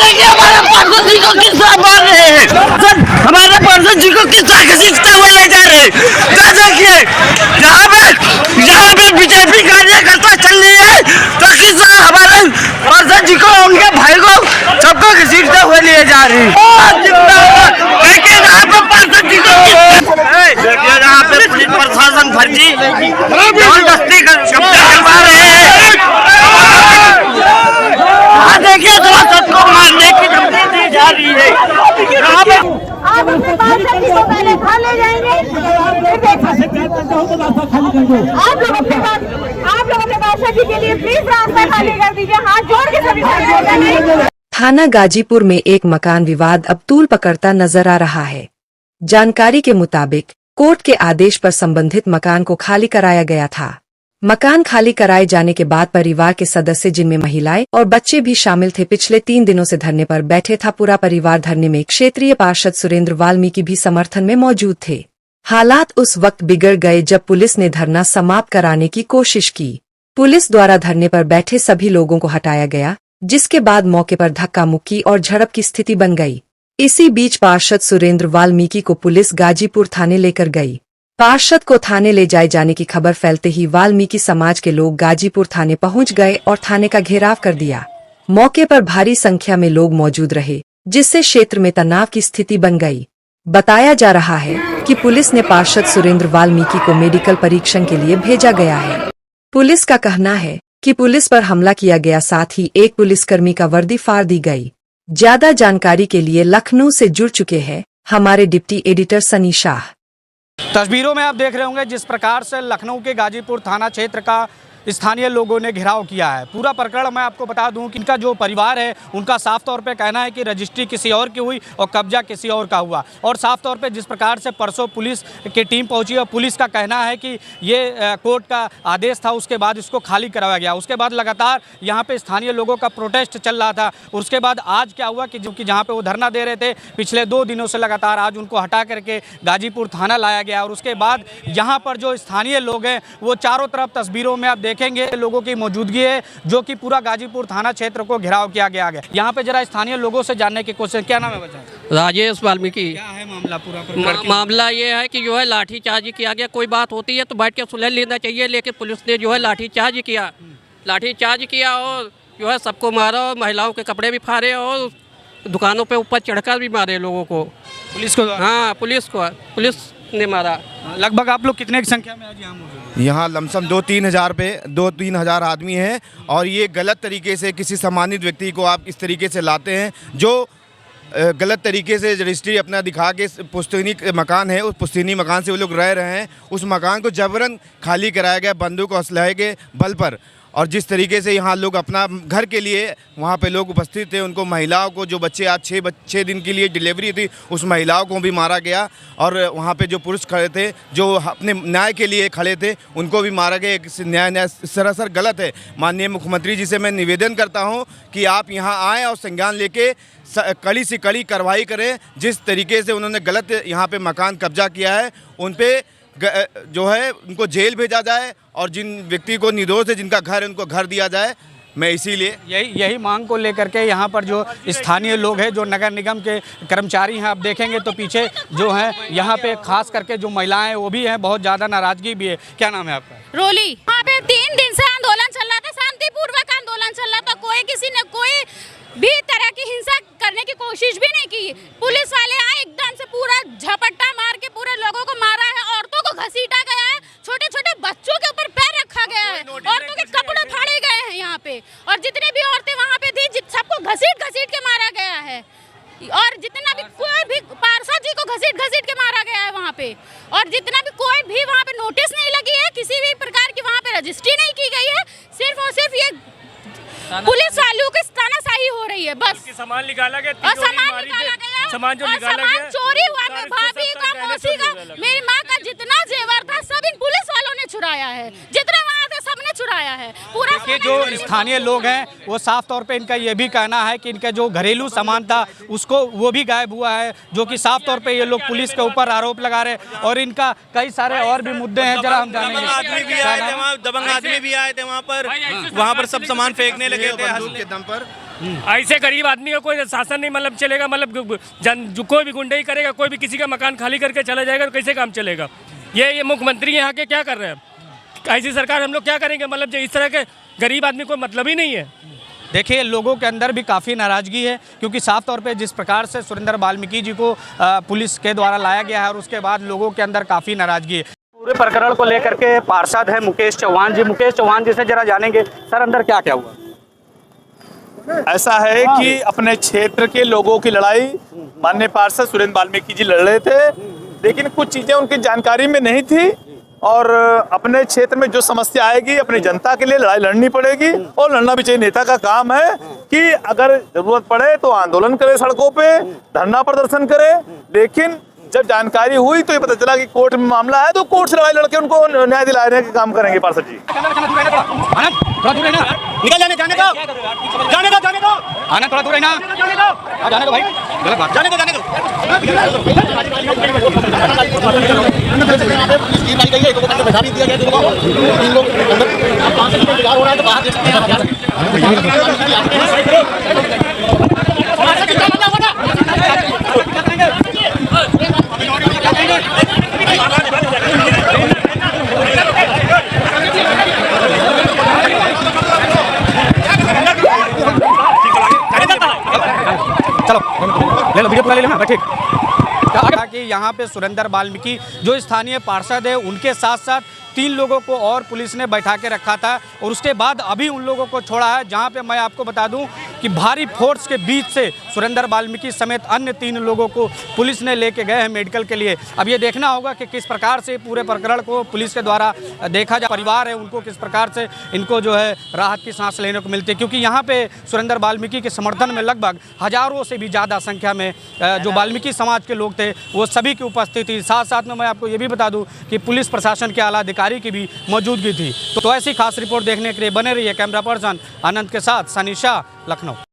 देखिए हमारे पार्षद जी को किस तरह मार रहे हैं, हमारे पार्षद जी को किस तरह घसीटते हुए ले जा रहे हैं। देखिए यहाँ पे बीजेपी कार्यकर्ता चल रही है तो किस तरह हमारे पार्षद जी को उनके भाई को सबको घसीटते हुए लिए जा रहे हैं। देखिए यहाँ पे पार्षद जी को देखिए यहाँ पे पुलिस प्रशासन फर्जी जबरदस्ती कब्जा करवा रहे हैं। देखिए थोड़ा सबको मारने की धमकी दी जा रही है। आप अपने पार्षद जी को पहले खा ले जाएंगे, आप लोग अपने पार्षद जी के लिए प्लीज रास्ता खाली कर दीजिए, हाथ जोड़ के सभी। थाना गाजीपुर में एक मकान विवाद अब तूल पकड़ता नजर आ रहा है। जानकारी के मुताबिक कोर्ट के आदेश पर संबंधित मकान को खाली कराया गया था। मकान खाली कराए जाने के बाद परिवार के सदस्य जिनमें महिलाएं और बच्चे भी शामिल थे पिछले 3 दिनों से धरने पर बैठे था। पूरा परिवार धरने में क्षेत्रीय पार्षद सुरेंद्र वाल्मीकि भी समर्थन में मौजूद थे। हालात उस वक्त बिगड़ गए जब पुलिस ने धरना समाप्त कराने की कोशिश की। पुलिस द्वारा धरने पर बैठे सभी लोगों को हटाया गया, जिसके बाद मौके पर धक्का मुक्की और झड़प की स्थिति बन गई। इसी बीच पार्षद सुरेंद्र वाल्मीकि को पुलिस गाजीपुर थाने लेकर गई। पार्षद को थाने ले जाए जाने की खबर फैलते ही वाल्मीकि समाज के लोग गाजीपुर थाने पहुंच गए और थाने का घेराव कर दिया। मौके पर भारी संख्या में लोग मौजूद रहे, जिससे क्षेत्र में तनाव की स्थिति बन गई। बताया जा रहा है कि पुलिस ने पार्षद सुरेंद्र वाल्मीकि को मेडिकल परीक्षण के लिए भेजा गया है। पुलिस का कहना है कि पुलिस पर हमला किया गया, साथ ही एक पुलिसकर्मी का वर्दी फाड़ दी गई। ज्यादा जानकारी के लिए लखनऊ से जुड़ चुके हैं हमारे डिप्टी एडिटर सनी शाह। तस्वीरों में आप देख रहे होंगे जिस प्रकार से लखनऊ के गाजीपुर थाना क्षेत्र का स्थानीय लोगों ने घेराव किया है। पूरा प्रकरण मैं आपको बता दूं कि इनका जो परिवार है उनका साफ तौर पे कहना है कि रजिस्ट्री किसी और की हुई और कब्जा किसी और का हुआ। और साफ तौर पे जिस प्रकार से परसों पुलिस की टीम पहुंची और पुलिस का कहना है कि ये कोर्ट का आदेश था, उसके बाद इसको खाली करवाया गया। उसके बाद लगातार यहाँ पे स्थानीय लोगों का प्रोटेस्ट चल रहा था। उसके बाद आज क्या हुआ कि जो कि जहाँ पर वो धरना दे रहे थे पिछले 2 दिनों से लगातार, आज उनको हटा करके गाजीपुर थाना लाया गया। और उसके बाद यहाँ पर जो स्थानीय लोग हैं वो चारों तरफ तस्वीरों में आप देखेंगे लोगों की मौजूदगी है, जो कि पूरा गाजीपुर थाना क्षेत्र को घेराव किया गया है। यहाँ पे जरा स्थानीय लोगों से जानने की कोशिश। क्या नाम है बच्चा? राजेश वाल्मीकि। क्या है मामला पूरा? मामला ये है कि जो है लाठीचार्ज किया गया। कोई बात होती है तो बैठ के सुलह लेना चाहिए, लेकिन पुलिस ने जो है लाठीचार्ज किया और जो है सबको मारा और महिलाओं के कपड़े भी फाड़े और दुकानों पे ऊपर चढ़कर भी मारे लोगों को। पुलिस को? हाँ, पुलिस ने मारा। लगभग आप लोग कितने की संख्या में आज यहाँ मौजूद? यहाँ लमसम 2-3 हज़ार आदमी हैं। और ये गलत तरीके से किसी सम्मानित व्यक्ति को आप इस तरीके से लाते हैं जो गलत तरीके से रजिस्ट्री अपना दिखा के पुश्तैनी मकान है, उस पुश्तैनी मकान से वो लोग रह रहे हैं। उस मकान को जबरन खाली कराया गया बंदूक और असलहे के बल पर। और जिस तरीके से यहाँ लोग अपना घर के लिए वहाँ पे लोग उपस्थित थे, उनको महिलाओं को, जो बच्चे आज 6 दिन के लिए डिलीवरी थी, उस महिलाओं को भी मारा गया। और वहाँ पे जो पुरुष खड़े थे, जो अपने न्याय के लिए खड़े थे, उनको भी मारा गया। न्याय सरासर गलत है। माननीय मुख्यमंत्री जी से मैं निवेदन करता हूँ कि आप यहाँ आएँ और संज्ञान लेके कड़ी से कड़ी कार्रवाई करें। जिस तरीके से उन्होंने गलत यहाँ पे मकान कब्जा किया है, उन पे जो है उनको जेल भेजा जाए और जिन व्यक्ति को निर्दोष है, जिनका घर है, उनको घर दिया जाए। मैं इसीलिए यही मांग को लेकर के यहाँ पर जो स्थानीय लोग हैं, जो नगर निगम के कर्मचारी हैं, आप देखेंगे तो पीछे जो है यहाँ पे खास करके जो महिलाएं वो भी हैं, बहुत ज़्यादा नाराजगी भी है। क्या नाम है आपका? रोली। यहाँ पे 3 दिन से आंदोलन चल रहा था, शांतिपूर्वक आंदोलन चल रहा था। किसी ने कोई भी तरह की हिंसा करने की कोशिश भी नहीं की। पुलिस वाले आए, एकदम से पूरा झपट्टा मार के पूरे लोगों को मारा है, औरतों को घसीटा गया है, छोटे छोटे बच्चों के ऊपर पैर रखा गया है, औरतों के कपड़े फाड़े गए हैं यहाँ पे। और जितने भी औरतें वहाँ पे थी सबको घसीट के मारा गया है। और जितना भी कोई भी पार्षद जी को घसीट के मारा गया है वहाँ पे। और जितना भी कोई भी वहाँ पे नोटिस नहीं लगी है, किसी भी प्रकार की वहाँ पे रजिस्ट्री नहीं की गई है। सिर्फ और सिर्फ ये पुलिस वालों की तानाशाही हो रही है बस। सामान निकाला गया, सामान चोरी हुआ। मैं भाभी का, मौसी का, मेरी माँ का जितना जेवर था सब इन पुलिस वालों ने चुराया है। जितने वहाँ थे सबने चुराया है पूरा। देखिए जो स्थानीय लोग हैं वो साफ तौर पे इनका ये भी कहना है कि इनका जो घरेलू सामान था उसको वो भी गायब हुआ है, जो कि साफ तौर पे ये लोग पुलिस के ऊपर आरोप लगा रहे हैं। और इनका कई सारे और भी मुद्दे हैं, जरा हम जानेंगे। दबंग आदमी भी आए थे वहाँ पर सब सामान फेंकने लगे थे बंदूक के दम पर। ऐसे गरीब आदमी का कोई शासन नहीं मतलब चलेगा, मतलब जो कोई भी गुंडई करेगा, कोई भी किसी का मकान खाली करके चला जाएगा तो कैसे काम चलेगा। ये मुख्यमंत्री यहाँ के क्या कर रहे हैं, ऐसी सरकार हम लोग क्या करेंगे, मतलब जो इस तरह के गरीब आदमी को मतलब ही नहीं है। देखिए लोगों के अंदर भी काफ़ी नाराज़गी है, क्योंकि साफ तौर पे जिस प्रकार से सुरेंद्र वाल्मीकि जी को पुलिस के द्वारा लाया गया है और उसके बाद लोगों के अंदर काफ़ी नाराज़गी है। पूरे प्रकरण को लेकर के पार्षद है मुकेश चौहान जी। मुकेश चौहान जी से जरा जानेंगे, सर अंदर क्या क्या हुआ। ऐसा है कि अपने क्षेत्र के लोगों की लड़ाई माननीय पार्षद सुरेंद्र वाल्मीकि जी लड़ रहे थे, लेकिन कुछ चीज़ें उनकी जानकारी में नहीं थी और अपने क्षेत्र में जो समस्या आएगी अपनी जनता के लिए लड़ाई लड़नी पड़ेगी और लड़ना भी चाहिए। नेता का काम है कि अगर जरूरत पड़े तो आंदोलन करे, सड़कों पे धरना प्रदर्शन करे, लेकिन जब जानकारी हुई तो ये पता चला कि कोर्ट में मामला है तो कोर्ट से लड़ाई लड़के उनको न्याय दिलाने का काम करेंगे पार्षद जी। निकल जाने जाने दो आना, थोड़ा दूर है ना, जाने दो भाई, गलत बात, जाने दो चलो ले लो, वीडियो पूरा ले लो ना, ठीक। कहा कि यहाँ पे सुरेंद्र वाल्मीकि जो स्थानीय पार्षद है उनके साथ साथ 3 लोगों को और पुलिस ने बैठा के रखा था और उसके बाद अभी उन लोगों को छोड़ा है, जहाँ पे मैं आपको बता दूं कि भारी फोर्स के बीच से सुरेंद्र वाल्मीकि समेत अन्य 3 लोगों को पुलिस ने लेके गए हैं मेडिकल के लिए। अब ये देखना होगा कि किस प्रकार से पूरे प्रकरण को पुलिस के द्वारा देखा जाए, परिवार है उनको किस प्रकार से इनको जो है राहत की सांस लेने को मिलती है, क्योंकि यहाँ पे सुरेंद्र वाल्मीकि के समर्थन में लगभग हज़ारों से भी ज़्यादा संख्या में जो वाल्मीकि समाज के लोग थे वो सभी की उपस्थिति। साथ साथ में मैं आपको ये भी बता दूँ कि पुलिस प्रशासन के आला अधिकारी की भी मौजूदगी थी। तो ऐसी खास रिपोर्ट देखने के लिए बने रहिए। कैमरा पर्सन आनंद के साथ सनी शाह, लखनऊ।